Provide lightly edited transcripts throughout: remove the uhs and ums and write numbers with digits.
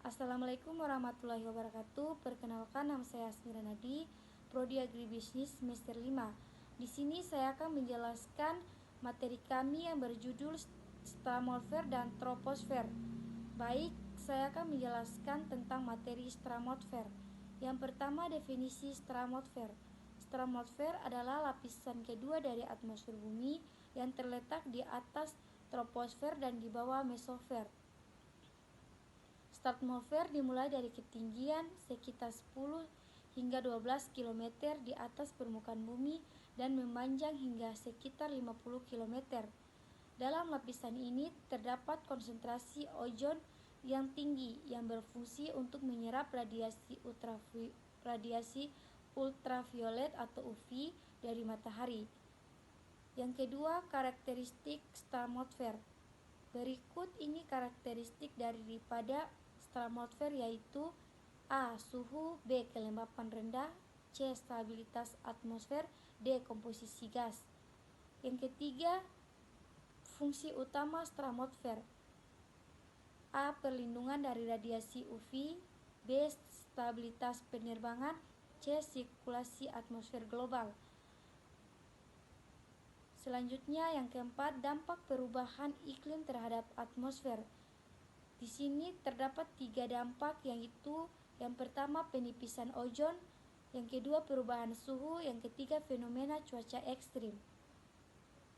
Assalamualaikum warahmatullahi wabarakatuh. Perkenalkan, nama saya Asmira Nadi, Prodi Agribisnis semester 5. Di sini saya akan menjelaskan materi kami yang berjudul Stratosfer dan Troposfer. Baik, saya akan menjelaskan tentang materi stratosfer. Yang pertama, definisi stratosfer. Stratosfer adalah lapisan kedua dari atmosfer bumi yang terletak di atas troposfer dan di bawah mesosfer. Stratosfer dimulai dari ketinggian sekitar 10 hingga 12 km di atas permukaan bumi dan memanjang hingga sekitar 50 km. Dalam lapisan ini terdapat konsentrasi ozon yang tinggi yang berfungsi untuk menyerap radiasi ultraviolet atau UV dari matahari. Yang kedua, karakteristik stratosfer. Berikut ini karakteristik daripada stratosfer, yaitu A. Suhu, B. Kelembapan rendah, C. Stabilitas atmosfer, D. Komposisi gas. Yang ketiga, fungsi utama stratosfer. A. Perlindungan dari radiasi UV, B. Stabilitas penerbangan, C. Sirkulasi atmosfer global. Selanjutnya, yang keempat, dampak perubahan iklim terhadap atmosfer. Di sini terdapat 3 dampak, yaitu yang pertama penipisan ozon, yang kedua perubahan suhu, yang ketiga fenomena cuaca ekstrim.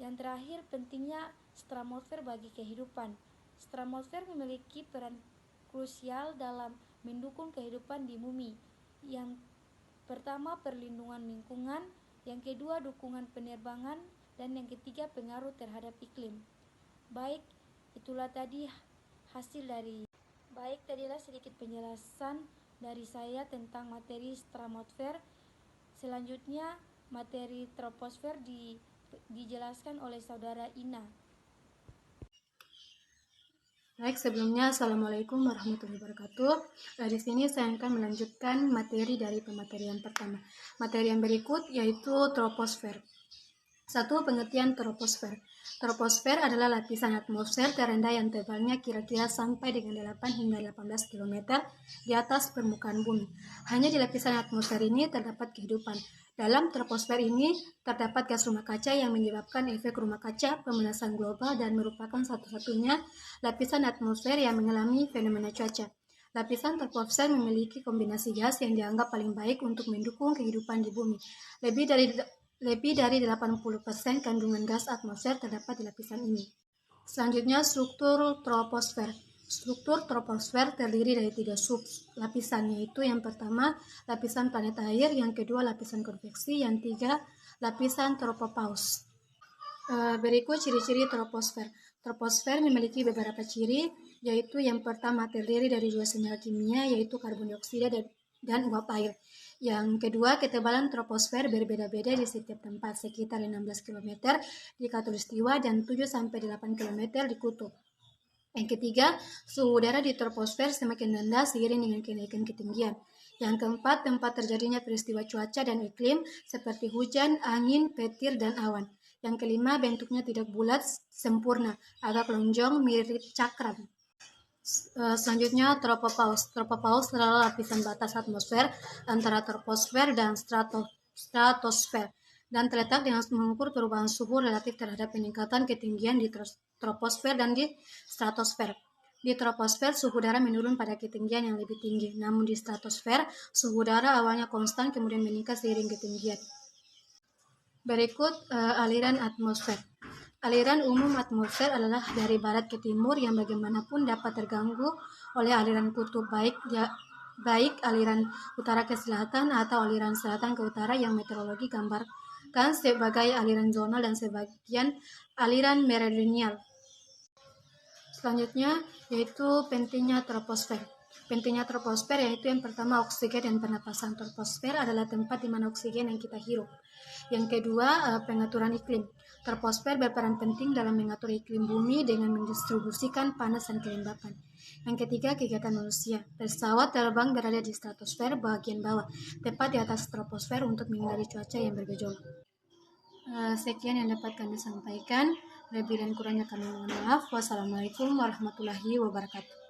Yang terakhir, pentingnya stratosfer bagi kehidupan. Stratosfer memiliki peran krusial dalam mendukung kehidupan di bumi. Yang pertama, perlindungan lingkungan, yang kedua dukungan penerbangan, dan yang ketiga pengaruh terhadap iklim. Baik, itulah tadi tadilah sedikit penjelasan dari saya tentang materi stratosfer. Selanjutnya, materi troposfer dijelaskan oleh saudara Ina. Baik, sebelumnya Assalamualaikum warahmatullahi wabarakatuh. Di sini saya akan melanjutkan materi dari pematerian pertama. Materi yang berikut yaitu troposfer. 1. Pengertian troposfer. Troposfer adalah lapisan atmosfer terendah yang tebalnya kira-kira sampai dengan 8 hingga 18 km di atas permukaan bumi. Hanya di lapisan atmosfer ini terdapat kehidupan. Dalam troposfer ini terdapat gas rumah kaca yang menyebabkan efek rumah kaca, pemanasan global, dan merupakan satu-satunya lapisan atmosfer yang mengalami fenomena cuaca. Lapisan troposfer memiliki kombinasi gas yang dianggap paling baik untuk mendukung kehidupan di bumi. Lebih dari 80% kandungan gas atmosfer terdapat di lapisan ini. Selanjutnya, struktur troposfer. Struktur troposfer terdiri dari 3 sub-lapisan, yaitu yang pertama, lapisan planet air, yang kedua, lapisan konveksi, yang ketiga, lapisan tropopause. Berikut ciri-ciri troposfer. Troposfer memiliki beberapa ciri, yaitu yang pertama, terdiri dari 2 sel kimia, yaitu karbon dioksida dan uap air. Yang kedua, ketebalan troposfer berbeda-beda di setiap tempat, sekitar 16 km di khatulistiwa dan 7-8 km di kutub. Yang ketiga, suhu udara di troposfer semakin rendah seiring dengan kenaikan ketinggian. Yang keempat, tempat terjadinya peristiwa cuaca dan iklim seperti hujan, angin, petir, dan awan. Yang kelima, bentuknya tidak bulat sempurna, agak lonjong mirip cakram. Selanjutnya, tropopause. Tropopause adalah lapisan batas atmosfer antara troposfer dan stratosfer dan terletak dengan mengukur perubahan suhu relatif terhadap peningkatan ketinggian di troposfer dan di stratosfer. Di troposfer, suhu udara menurun pada ketinggian yang lebih tinggi, namun di stratosfer, suhu udara awalnya konstan kemudian meningkat seiring ketinggian. Berikut aliran atmosfer. Aliran umum atmosfer adalah dari barat ke timur yang bagaimanapun dapat terganggu oleh aliran kutub, baik aliran utara ke selatan atau aliran selatan ke utara yang meteorologi gambarkan sebagai aliran zonal dan sebagian aliran meridional. Selanjutnya yaitu pentingnya troposfer. Pentingnya troposfer yaitu yang pertama, oksigen dan pernapasan. Troposfer adalah tempat di mana oksigen yang kita hirup. Yang kedua, pengaturan iklim. Troposfer berperan penting dalam mengatur iklim bumi dengan mendistribusikan panas dan kelembapan. Yang ketiga, kegiatan manusia. Pesawat terbang berada di stratosfer bagian bawah, tepat di atas troposfer untuk menghindari cuaca yang bergejolak. Sekian yang dapat kami sampaikan. Lebih dan kurangnya kami mohon maaf. Wassalamualaikum warahmatullahi wabarakatuh.